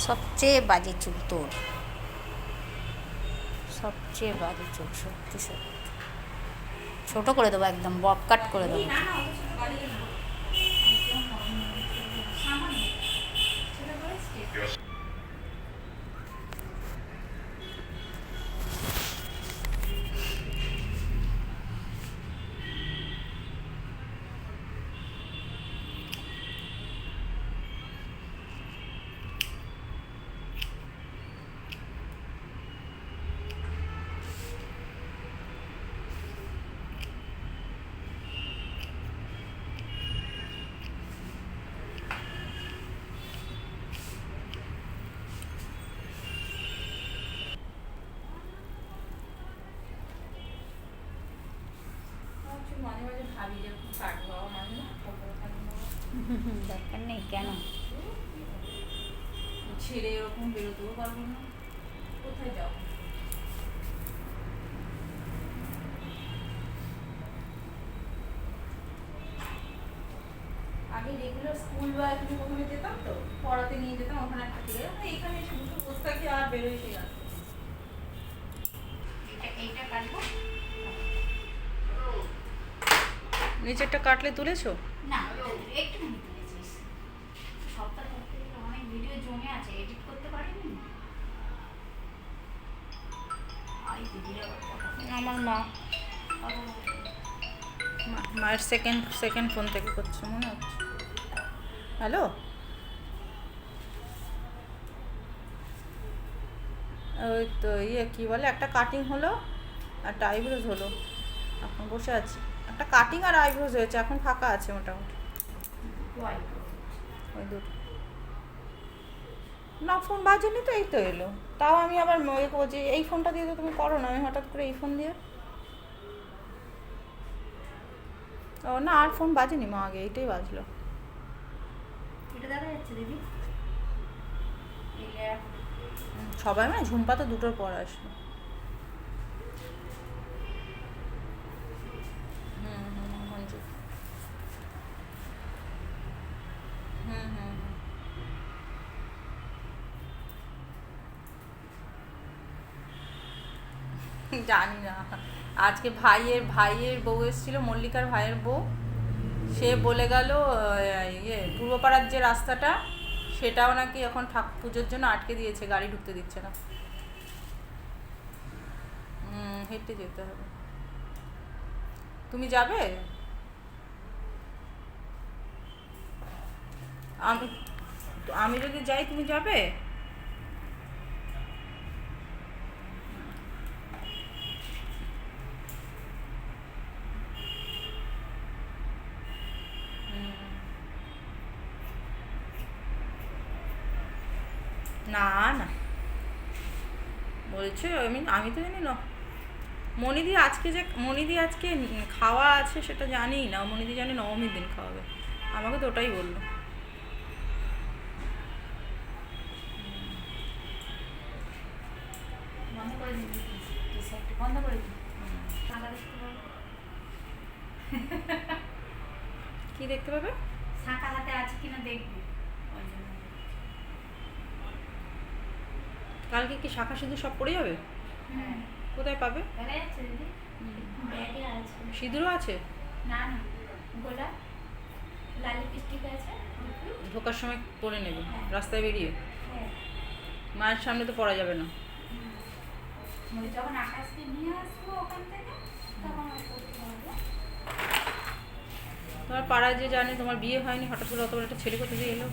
সবচেয়ে বাজে চুল তোর, সবচেয়ে বাজে চুল, সত্যি সত্যি। ছোট করে দেবো, একদম বব কাট করে দেবো। মাঝে মাঝে ভাবি যে কাটবো, মাঝে দরকার নেই, কেন? ছেড়ে এরকম বেরোতেও পারবো না, কোথায় যাবো? আগে রেগুলার স্কুল বা এখানে কোথাও যেতাম তো, পড়াতে নিয়ে যেতাম, ওখানে একটা থেকে এখানে এসে দুটো বসে থাকি আর বেরোই সেই আসতে। এইটা কাটবো, নিচেরটা কাটলে তুলেছো? না, একটু তুলেছিস। সপ্তাহ করতে গেলে অনেক ভিডিও জমে আছে, এডিট করতে পারিনি। আমার মায়ের সেকেন্ড ফোন থেকে করছে মনে হচ্ছে। হ্যালো, ওই তো কী বলে, একটা কাটিং হলো, একটা আইব্রোজ হলো, এখন বসে আছি। একটা কাটিং আর আইব্রোজ হয়েছে, এখন ফাঁকা আছে মোটামুটি। ওই দুটো না, ফোন বাজেনি তো, এই তো এলো। তাও আমি আবার যে এই ফোনটা দিয়ে তো তুমি করো না, আমি হঠাৎ করে এই ফোন দিয়ে। ও না, আর ফোন বাজেনি মা, আগে এইটাই বাজলো। এটা দেখা যাচ্ছে দিদি, সবাই মানে ঝুম্পা তো দুটোর পর আসবে। মঞ্জু। জানি না, আজকে ভাইয়ের বউ এসেছিল, মল্লিকার ভাইয়ের বউ, সে বলে গেল পূর্বপাড়ার যে রাস্তাটা, সেটাও নাকি এখন পুজোর জন্য আটকে দিয়েছে, গাড়ি ঢুকতে দিচ্ছে না। হেঁটে যেতে হবে। তুমি যাবে? আমি আমি যদি যাই তুমি যাবে? না না, বলছো, আমি তো জানি না। মনিদি আজকে খাওয়া আছে সেটা জানি না, মনিদি জানি নবমীর দিন খাওয়াবে, আমাকে তো ওটাই বললো। বন্ধ করে দিন, বন্ধ করে দিন। কি দেখতে পাবে? শাঁখা হাতে আছে কিনা দেখবি। কালকে কি শাখা সিঁদুর সব পড়ে যাবে? কোথায় পাবে? দেখা যাচ্ছে দিদি, ব্যাগে আছে। সিঁদুরও আছে? না না, গোলাপ, লাল লিপস্টিক আছে। ঢোকার সময় পরে নেবে, রাস্তায় বেরিয়ে। হ্যাঁ, মায়ের সামনে তো পরা যাবে না। যখন আকাশকে নিয়ে আসবো ওখান থেকে, তখন করতে পারবো। তোমার পাড়ায় যে জানে তোমার বিয়ে হয়নি, হঠাৎ করে অত বড় একটা ছেলে কোথা দিয়ে এলো?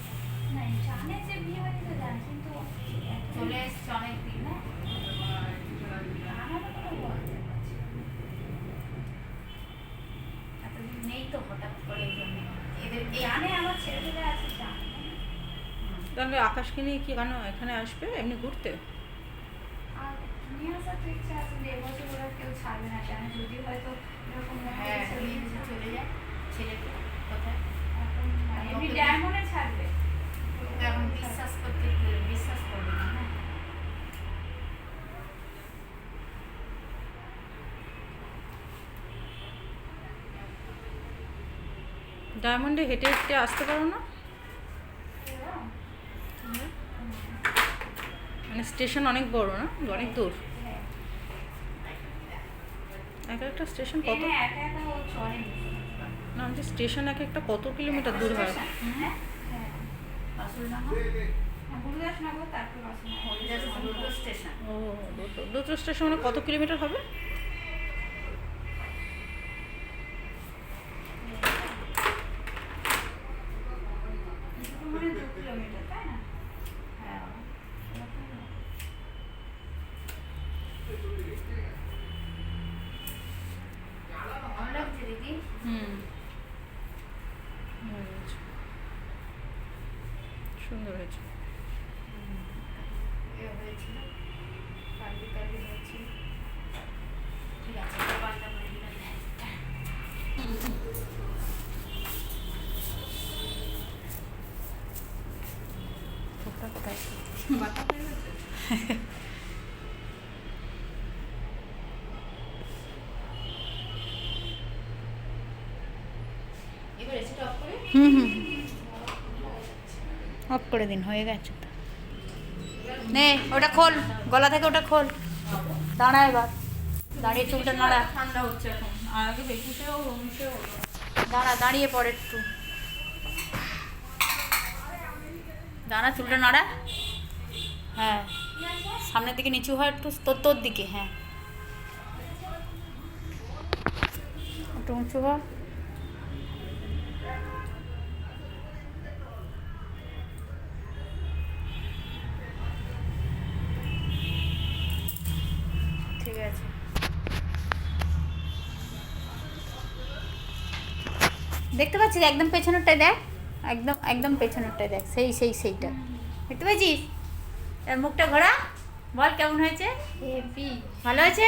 না, জানে যে বিয়ে হয়নি তো জানে, কিন্তু চলে এসছে অনেক দিন না, আমারও কোনো বলতে পারছি না। এতদিন নেই তো, হঠাৎ করে এই জন্য এদের জানে, আমার ছেলেদের আছে জানে। তাহলে আকাশকে নিয়ে কি কেন এখানে আসবে এমনি ঘুরতে? আর নিয়ে আসার তো ইচ্ছা আছে, যে এবছর ওরা কেউ ছাড়বে না কেন, যদি হয়তো এরকম চলে যায় ছেলেকে কোথায়, এখন এমনি ডায়মন্ডে ছাড়বে, এখন বিশ্বাস করবে না না। ডায়মন্ডে হেঁটে হেঁটে আসতে পারো না? স্টেশন অনেক বড় না, অনেক দূর। হ্যাঁ এক একটা স্টেশন কত, ট্রেনে একা একা ও চড়েনি। না আমি স্টেশন এক একটা কত কিলোমিটার দূর হয়? হ্যাঁ হ্যাঁ বাসুরডাঙ্গা, গুরুদাসনগর, তারপর বাসুরডাঙ্গা, দুটো স্টেশন। ও দুটো স্টেশন মানে কত কিলোমিটার হবে? এটুকু মানে 2 কিলোমিটার, তাই না? হ্যাঁ ভালো লাগছে দিদি। ভালো হয়েছে। সুন্দর হয়েছে। হয়েছিল কালকে কালকে হয়েছিল। ঠিক আছে পাল্টা করে দিলাম। ঠোঁটটা কোথায়? বাতা হয়ে গেছে। এবার এসে অফ করে অফ করে দিন, হয়ে গেছে তো। নে ওটা খোল, গলা থেকে ওটা খোল। দাঁড়া এবার, দাঁড়িয়ে চুলটা নাড়া। ঠান্ডা হচ্ছে এখন, আর আগে 21-এও 19-এও হলো। দাঁড়া, দাঁড়িয়ে পড়ে একটু দাঁড়া, চুলটা নাড়া। হ্যাঁ সামনের দিকে নিচু হয় একটু, তোর দিকে। হ্যাঁ একটু উঁচু হয়। ঠিক আছে, দেখতে পাচ্ছিস একদম পেছনেরটাই দেখ, একদম একদম পেছনেরটাই দেখ, সেইটা দেখতে পাচ্ছিস? এর মুখটা ঘোরা, বল কেমন হয়েছে? হেভি ভালো হয়েছে?